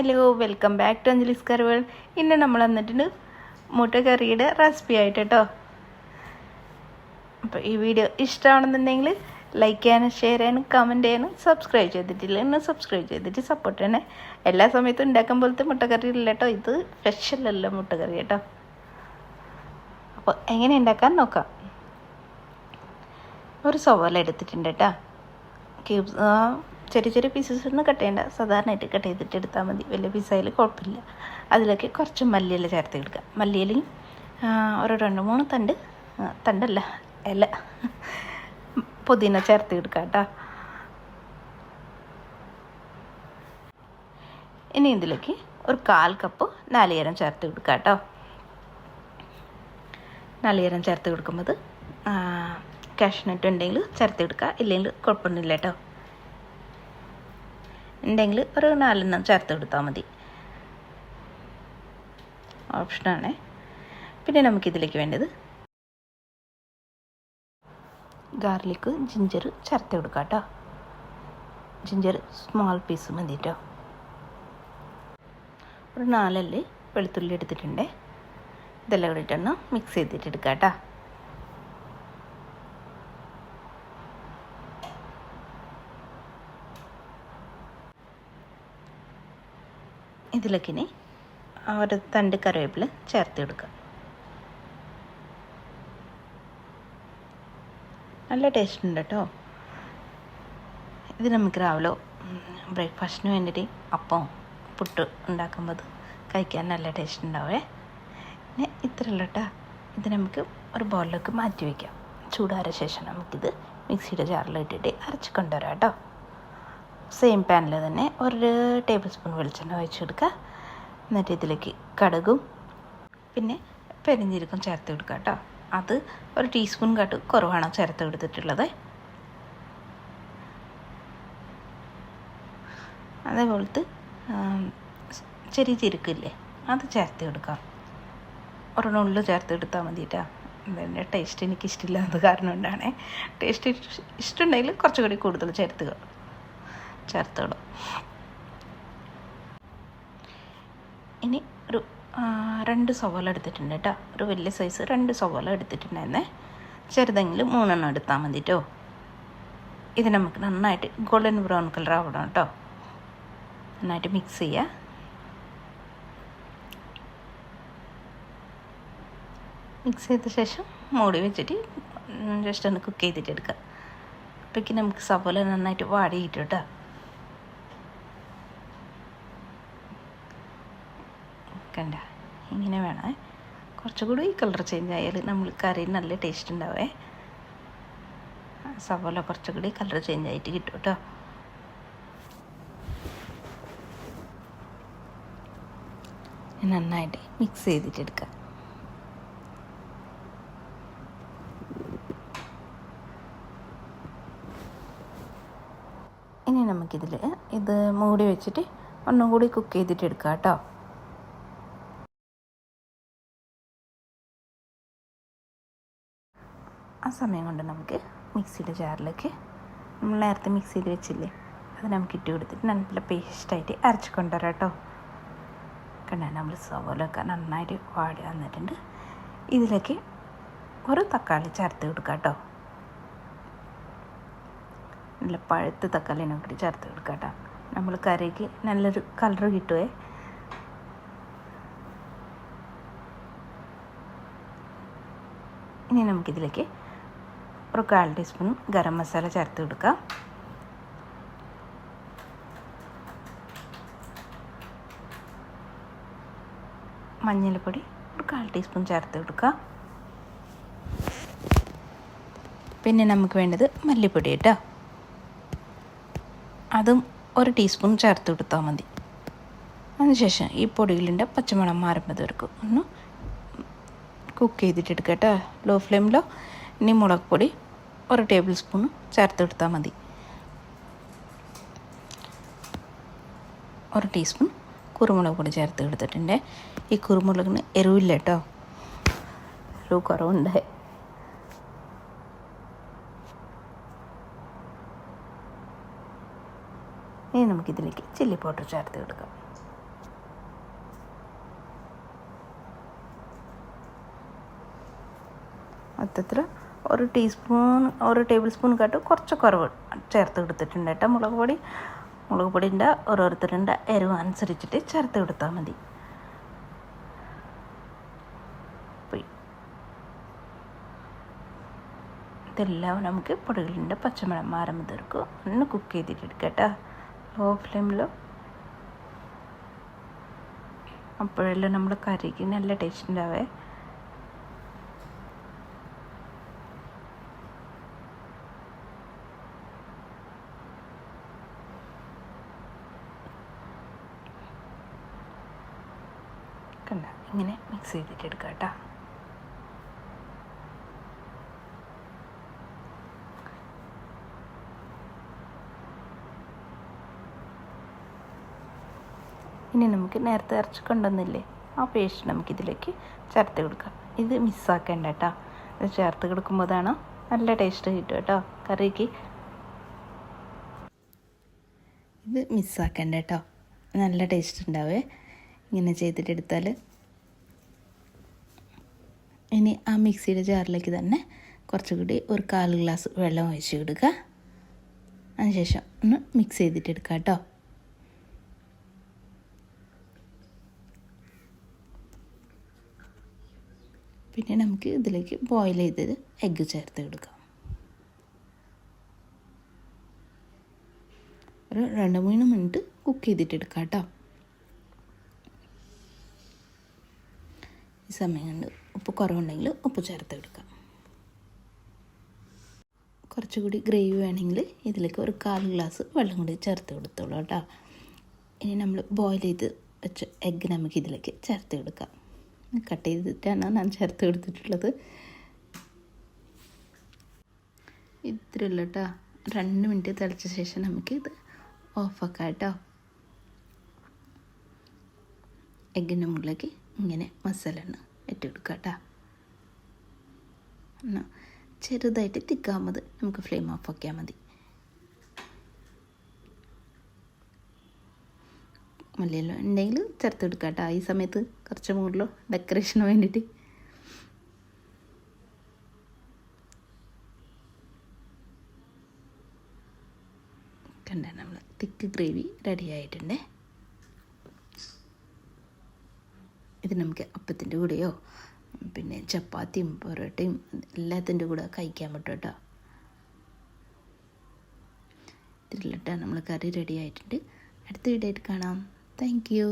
Hello, welcome back to Anjali's curry world. ഇന്ന് നമ്മൾ വന്നിട്ടുണ്ട് മുട്ട കറിയുടെ റെസിപ്പി ആയിട്ട് കേട്ടോ. അപ്പോൾ ഈ വീഡിയോ ഇഷ്ടമാണെന്നുണ്ടെങ്കിൽ ലൈക്ക് ചെയ്യാനും ഷെയർ ചെയ്യാനും കമൻറ്റ് ചെയ്യാനും സബ്സ്ക്രൈബ് ചെയ്തിട്ടില്ല ഇന്ന് സബ്സ്ക്രൈബ് ചെയ്തിട്ട് സപ്പോർട്ട് ചെയ്യണേ. എല്ലാ സമയത്തും ഉണ്ടാക്കാൻ പോലത്തെ മുട്ടക്കറി ഇല്ല കേട്ടോ, ഇത് സ്പെഷ്യലല്ല മുട്ടക്കറി കേട്ടോ. അപ്പോൾ എങ്ങനെ ഉണ്ടാക്കാൻ നോക്കാം. ഒരു സവാള എടുത്തിട്ടുണ്ട് കേട്ടോ. ക്യൂബ്സ് ചെറിയ ചെറിയ പീസസ് ഒന്നും കട്ട് ചെയ്യേണ്ട, സാധാരണയായിട്ട് കട്ട് ചെയ്തിട്ട് എടുത്താൽ മതി, വലിയ പീസായാലും കുഴപ്പമില്ല. അതിലേക്ക് കുറച്ച് മല്ലിയില ചേർത്ത് കൊടുക്കുക. മല്ലിയിലയും ഒരു 2-3 തണ്ടല്ല ഇല പുതിന ചേർത്ത് കൊടുക്കുക കേട്ടോ. ഇനി ഇതിലേക്ക് ഒരു 1/4 കപ്പ് നാളികേരം ചേർത്ത് കൊടുക്കുക കേട്ടോ. നാളികേരം ചേർത്ത് കൊടുക്കുമ്പോൾ കാഷ്നട്ട് ഉണ്ടെങ്കിൽ ചേർത്ത് കൊടുക്കുക, ഇല്ലെങ്കിൽ കുഴപ്പമൊന്നുമില്ല കേട്ടോ. ഉണ്ടെങ്കിൽ ഒരു 4 ചേർത്ത് കൊടുത്താൽ മതി, ഓപ്ഷനാണ്. പിന്നെ നമുക്കിതിലേക്ക് വേണ്ടത് ഗാർലിക്ക്, ജിഞ്ചർ ചേർത്ത് കൊടുക്കാം കേട്ടോ. ജിഞ്ചർ സ്മോൾ പീസ് മതി കേട്ടോ. ഒരു 4 അല്ലി വെളുത്തുള്ളി എടുത്തിട്ടുണ്ട്. ഇതെല്ലാം കൂടി ഇട്ടൊന്ന് മിക്സ് ചെയ്തിട്ട് എടുക്കാം കേട്ടോ. ഇതിലേക്ക് ഇനി ഒരു തണ്ട് കറിവേപ്പില ചേർത്ത് കൊടുക്കുക. നല്ല ടേസ്റ്റ് ഉണ്ട് കേട്ടോ. ഇത് നമുക്ക് രാവിലെ ബ്രേക്ക്ഫാസ്റ്റിന് വേണ്ടിയിട്ട് അപ്പം പുട്ട് ഉണ്ടാക്കുമ്പോൾ കഴിക്കാൻ നല്ല ടേസ്റ്റ് ഉണ്ടാവേ. പിന്നെ ഇത്രയല്ല കേട്ടോ. ഇത് നമുക്ക് ഒരു ബൗളിലേക്ക് മാറ്റി വയ്ക്കാം. ചൂടാറിയ ശേഷം നമുക്കിത് മിക്സിയുടെ ജാറിലിട്ടിട്ട് അരച്ച് കൊണ്ടുവരാം കേട്ടോ. സെയിം പാനിൽ തന്നെ 1 ടേബിൾ സ്പൂൺ വെളിച്ചെണ്ണ ഒഴിച്ചെടുക്കുക. എന്നിട്ട് ഇതിലേക്ക് കടുകും പിന്നെ പെരിഞ്ജീരകം ചേർത്ത് കൊടുക്കുക കേട്ടോ. അത് 1 ടീസ്പൂൺ കാട്ട് കുറവാണ് ചേർത്ത് കൊടുത്തിട്ടുള്ളത്. അതേപോലത്തെ ചെറിയ ജീരകമില്ലേ, അത് ചേർത്ത് കൊടുക്കാം. ഒരെണ്ണുള്ളിൽ ചേർത്ത് എടുത്താൽ മതി കേട്ടോ. ഇതിൻ്റെ ടേസ്റ്റ് എനിക്കിഷ്ടമില്ലാത്ത കാരണം കൊണ്ടാണ്. ടേസ്റ്റ് ഇഷ്ടമുണ്ടെങ്കിൽ കുറച്ചുകൂടി കൂടുതൽ ചേർത്തിടും. ഇനി ഒരു 2 സവാള എടുത്തിട്ടുണ്ട് കേട്ടോ. ഒരു വലിയ സൈസ് 2 സവാള എടുത്തിട്ടുണ്ടായിരുന്നേ. ചെറുതെങ്കിലും 3 എടുത്താൽ മതി കേട്ടോ. ഇത് നമുക്ക് നന്നായിട്ട് ഗോൾഡൻ ബ്രൗൺ കളർ ആവണം കേട്ടോ. നന്നായിട്ട് മിക്സ് ചെയ്യുക. മിക്സ് ചെയ്ത ശേഷം മൂടി വെച്ചിട്ട് ജസ്റ്റ് ഒന്ന് കുക്ക് ചെയ്തിട്ട് എടുക്കുക. അപ്പോഴേക്ക് നമുക്ക് സവാള നന്നായിട്ട് വാടിയിട്ട് കേട്ടോ. കണ്ട ഇങ്ങനെ വേണേ. കുറച്ചുകൂടി ഈ കളർ ചേഞ്ച് ആയാൽ നമ്മൾ കറി നല്ല ടേസ്റ്റ് ഉണ്ടാവേ. സവാള കുറച്ചുകൂടി കളർ ചേഞ്ച് ആയിട്ട് കിട്ടും കേട്ടോ. നന്നായിട്ട് മിക്സ് ചെയ്തിട്ട് എടുക്കുക. ഇനി നമുക്കിതിൽ ഇത് മൂടി വെച്ചിട്ട് ഒന്നും കൂടി കുക്ക് ചെയ്തിട്ട് എടുക്കാം കേട്ടോ. ആ സമയം കൊണ്ട് നമുക്ക് മിക്സിയുടെ ജാറിലേക്ക് നമ്മൾ നേരത്തെ മിക്സ് ചെയ്ത് വെച്ചില്ലേ, അത് നമുക്ക് ഇട്ട് കൊടുത്തിട്ട് നല്ല പേസ്റ്റായിട്ട് അരച്ച് കൊണ്ടുവരാം കേട്ടോ. കണ്ടാൽ നമ്മൾ സവാളയൊക്കെ നന്നായിട്ട് വാടി വന്നിട്ടുണ്ട്. ഇതിലേക്ക് ഒരു തക്കാളി ചേർത്ത് കൊടുക്കാം കേട്ടോ. നല്ല പഴുത്ത തക്കാളി നോക്കിയിട്ട് ചേർത്ത് കൊടുക്കാം കേട്ടോ. നമ്മൾ കറിക്ക് നല്ലൊരു കളർ കിട്ടുമേ. ഇനി നമുക്കിതിലേക്ക് ഒരു 1/4 ടീസ്പൂൺ ഗരം മസാല ചേർത്ത് കൊടുക്കുക. മഞ്ഞൾപ്പൊടി ഒരു 1/4 ടീസ്പൂൺ ചേർത്ത് കൊടുക്കുക. പിന്നെ നമുക്ക് വേണ്ടത് മല്ലിപ്പൊടി കേട്ടോ. അതും 1 ടീസ്പൂൺ ചേർത്ത് കൊടുത്താൽ മതി. അതിനുശേഷം ഈ പൊടികളുടെ പച്ചമണം മാറുമ്പോഴത്തേക്കും ഒന്ന് കുക്ക് ചെയ്തിട്ട് എടുക്കുക കേട്ടോ, ലോ ഫ്ലെയിമിലോ. ഇനി മുളക് പൊടി 1 ടേബിൾ സ്പൂൺ ചേർത്ത് കൊടുത്താൽ മതി. 1 ടീസ്പൂൺ കുരുമുളക് പൊടി ചേർത്ത് കൊടുത്തിട്ടുണ്ട്. ഈ കുരുമുളകിന് എരിവില്ല കേട്ടോ, എരിവ് കുറവുണ്ട്. ഇനി നമുക്കിതിലേക്ക് ചില്ലി പൗഡർ ചേർത്ത് കൊടുക്കാം. മൊത്തത്തിൽ ഒരു ടേബിൾ സ്പൂൺ കാട്ട് കുറച്ച് കുറവ് ചേർത്ത് കൊടുത്തിട്ടുണ്ട് കേട്ടോ. മുളക് പൊടിൻ്റെ ഓരോരുത്തരുടെ എരിവ് അനുസരിച്ചിട്ട് ചേർത്ത് കൊടുത്താൽ മതി. ഇതെല്ലാം നമുക്ക് പൊടികളുടെ പച്ചമണം മാറുമ്പോൾ തീർക്കും. ഒന്ന് കുക്ക് ചെയ്തിട്ടെടുക്കുക കേട്ടോ, ലോ ഫ്ലെയിമിൽ. അപ്പോഴെല്ലാം നമ്മൾ കറിക്ക് നല്ല ടേസ്റ്റ് ഉണ്ടാവേ. കണ്ട, ഇങ്ങനെ മിക്സ് ചെയ്തിട്ട് എടുക്കാം കേട്ടോ. ഇനി നമുക്ക് നേരത്തെ ഇറച്ചി കൊണ്ടുവന്നില്ലേ, ആ പേസ്റ്റ് നമുക്കിതിലേക്ക് ചേർത്ത് കൊടുക്കാം. ഇത് മിസ്സാക്കേണ്ട കേട്ടോ. ഇത് ചേർത്ത് കൊടുക്കുമ്പോഴാണ് നല്ല ടേസ്റ്റ് കിട്ടും കേട്ടോ കറിക്ക്. ഇത് മിസ്സാക്കേണ്ട കേട്ടോ, നല്ല ടേസ്റ്റ് ഉണ്ടാവേ ഇങ്ങനെ ചെയ്തിട്ടെടുത്താൽ. ഇനി ആ മിക്സിയുടെ ജാറിലേക്ക് തന്നെ കുറച്ചുകൂടി ഒരു 1/4 ഗ്ലാസ് വെള്ളം ഒഴിച്ച് കൊടുക്കുക. അതിനുശേഷം ഒന്ന് മിക്സ് ചെയ്തിട്ടെടുക്കുക കേട്ടോ. പിന്നെ നമുക്ക് ഇതിലേക്ക് ബോയിൽ ചെയ്തത് എഗ്ഗ് ചേർത്ത് കൊടുക്കാം. ഒരു 2-3 മിനിറ്റ് കുക്ക് ചെയ്തിട്ടെടുക്കാം കേട്ടോ. ഈ സമയം കൊണ്ട് ഉപ്പ് കുറവുണ്ടെങ്കിൽ ഉപ്പ് ചേർത്ത് കൊടുക്കാം. കുറച്ചുകൂടി ഗ്രേവി വേണമെങ്കിൽ ഇതിലേക്ക് ഒരു 1/4 ഗ്ലാസ് വെള്ളം കൂടി ചേർത്ത് കൊടുത്തോളൂ കേട്ടോ. ഇനി നമ്മൾ ബോയിൽ ചെയ്ത് വെച്ച എഗ്ഗ് നമുക്ക് ഇതിലേക്ക് ചേർത്ത് കൊടുക്കാം. കട്ട് ചെയ്തിട്ടാണ് ഞാൻ ചേർത്ത് കൊടുത്തിട്ടുള്ളത്. ഇത്രയുള്ള കേട്ടോ. 2 മിനിറ്റ് തിളച്ച ശേഷം നമുക്ക് ഇത് ഓഫാക്കാം കേട്ടോ. എഗ്ഗിൻ്റെ മുകളിലേക്ക് ഇങ്ങനെ മസാല എണ്ണ ഇട്ട് കൊടുക്കുക കേട്ടോ. ചെറുതായിട്ട് തിക്കാൻ മതി, നമുക്ക് ഫ്ലെയിം ഓഫ് ആക്കിയാൽ മതി. മല്ലിയെല്ലാം ഉണ്ടെങ്കിൽ ചേർത്ത് കൊടുക്കാം കേട്ടോ. ഈ സമയത്ത് കുറച്ച് മുകളിലോ ഡെക്കറേഷന് വേണ്ടിയിട്ട്. കണ്ട, നമ്മൾ തിക്ക് ഗ്രേവി റെഡി ആയിട്ടുണ്ട്. ഇത് നമുക്ക് അപ്പത്തിൻ്റെ കൂടെയോ പിന്നെ ചപ്പാത്തിയും പൊറോട്ടയും എല്ലാത്തിൻ്റെ കൂടെ കഴിക്കാൻ പറ്റും കേട്ടോ. ഇതിലിട്ടാൽ നമ്മൾ കറി റെഡി ആയിട്ടുണ്ട്. അടുത്ത വീഡിയോ ആയിട്ട് കാണാം. Thank you.